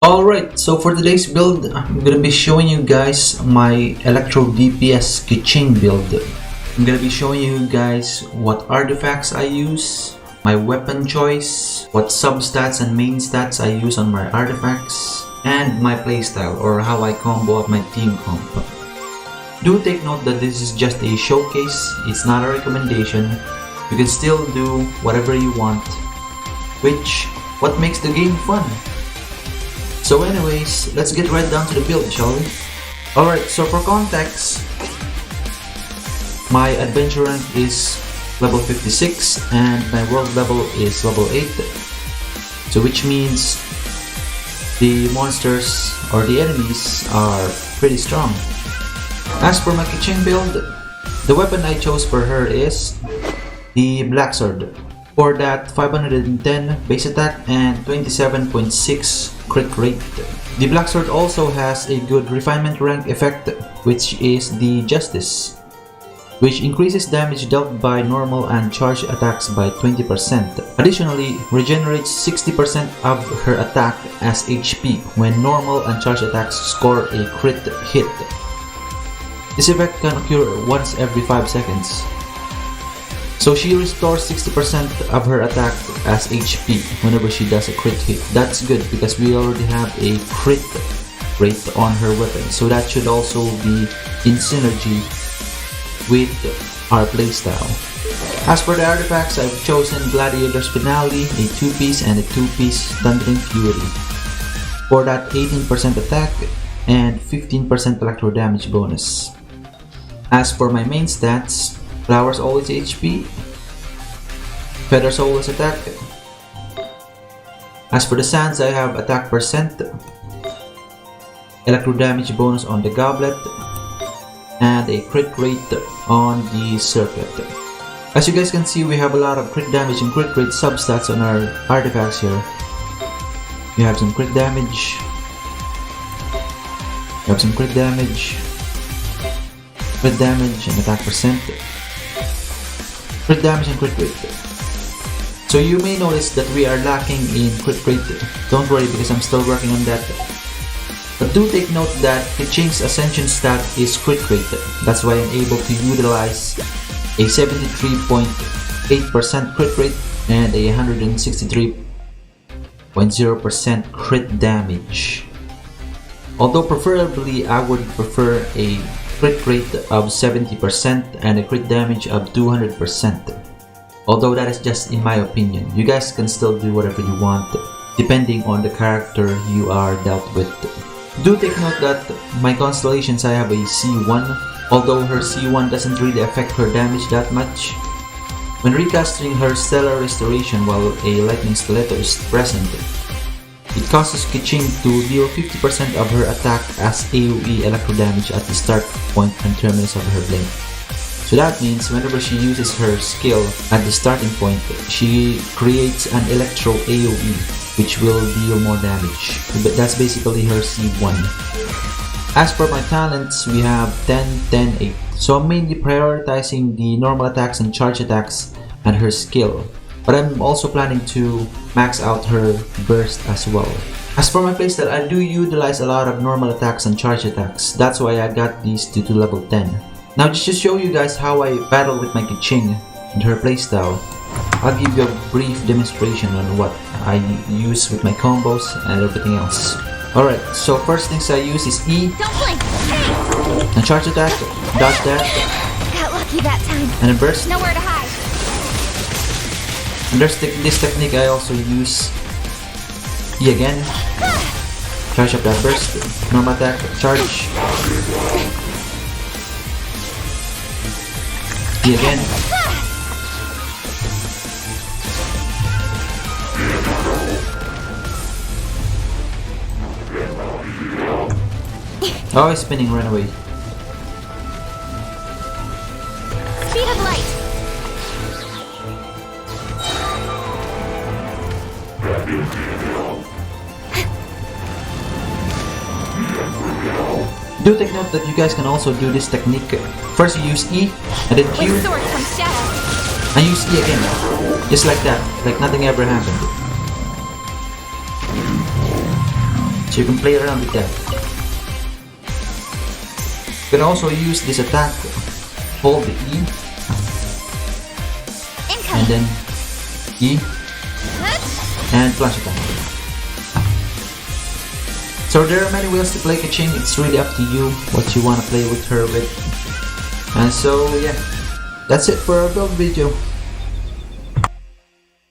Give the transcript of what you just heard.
Alright, so for today's build, I'm gonna be showing you guys my Electro DPS Keqing build. I'm gonna be showing you guys what artifacts I use, my weapon choice, what substats and main stats I use on my artifacts, and my playstyle or how I combo up my team comp. Do take note that this is just a showcase, it's not a recommendation. You can still do whatever you want, what makes the game fun. So anyways, let's get right down to the build, shall we? Alright, so for context, my adventure rank is level 56 and my world level is level 8. So which means the monsters or the enemies are pretty strong. As for my Keqing build, the weapon I chose for her is the Black Sword. For that, 510 base attack and 27.6 crit rate. The Black Sword also has a good refinement rank effect, which is the Justice, which increases damage dealt by normal and charged attacks by 20%. Additionally, regenerates 60% of her attack as HP when normal and charged attacks score a crit hit. This effect can occur once every 5 seconds. So she restores 60% of her attack as HP whenever she does a crit hit. That's good because we already have a crit rate on her weapon, so that should also be in synergy with our playstyle. As for the artifacts, I've chosen Gladiator's Finale, a 2-piece and a 2-piece Thundering Fury. For that 18% attack and 15% electro damage bonus. As for my main stats, Flowers always HP, Feathers always attack. As for the sands, I have attack percent, electro damage bonus on the goblet, and a crit rate on the circlet. As you guys can see, we have a lot of crit damage and crit rate substats on our artifacts here. We have some crit damage, we have some crit damage and attack percent, crit damage and crit rate. So you may notice that we are lacking in crit rate. Don't worry because I'm still working on that. But do take note that Keqing's Ascension stat is crit rate. That's why I'm able to utilize a 73.8% crit rate and a 163.0% crit damage. Although preferably I would prefer a crit rate of 70% and a crit damage of 200%. Although that is just in my opinion. You guys can still do whatever you want depending on the character you are dealt with. Do take note that my constellations, I have a C1, although her C1 doesn't really affect her damage that much. When recasting her Stellar Restoration while a Lightning Stiletto is present, it causes Keqing to deal 50% of her attack as AoE electro damage at the start point and terminus of her blink. So that means whenever she uses her skill at the starting point, she creates an electro AoE which will deal more damage. But that's basically her C1. As for my talents, we have 10, 10, 8. So I'm mainly prioritizing the normal attacks and charge attacks and her skill. But I'm also planning to max out her burst as well. As for my playstyle, I do utilize a lot of normal attacks and charge attacks. That's why I got these to level 10. Now just to show you guys how I battle with my Keqing and her playstyle, I'll give you a brief demonstration on what I use with my combos and everything else. Alright, so first things I use is E. Don't blink! And charge attack, dodge that, Got lucky that time. and a burst. Nowhere to hide. And there's this technique I also use. E again. Charge up that burst. Normal attack, charge. E again. Oh, he's spinning, run away. Speed of light. Do take note that you guys can also do this technique. First you use E, and then Q, With sword comes shadow. and use E again. Just like that, like nothing ever happened. So you can play around with that. You can also use this attack, hold the E, and Incoming. then E, and flash attack. So there are many ways to play Keqing. It's really up to you what you want to play with her with. And so yeah, that's it for our build video.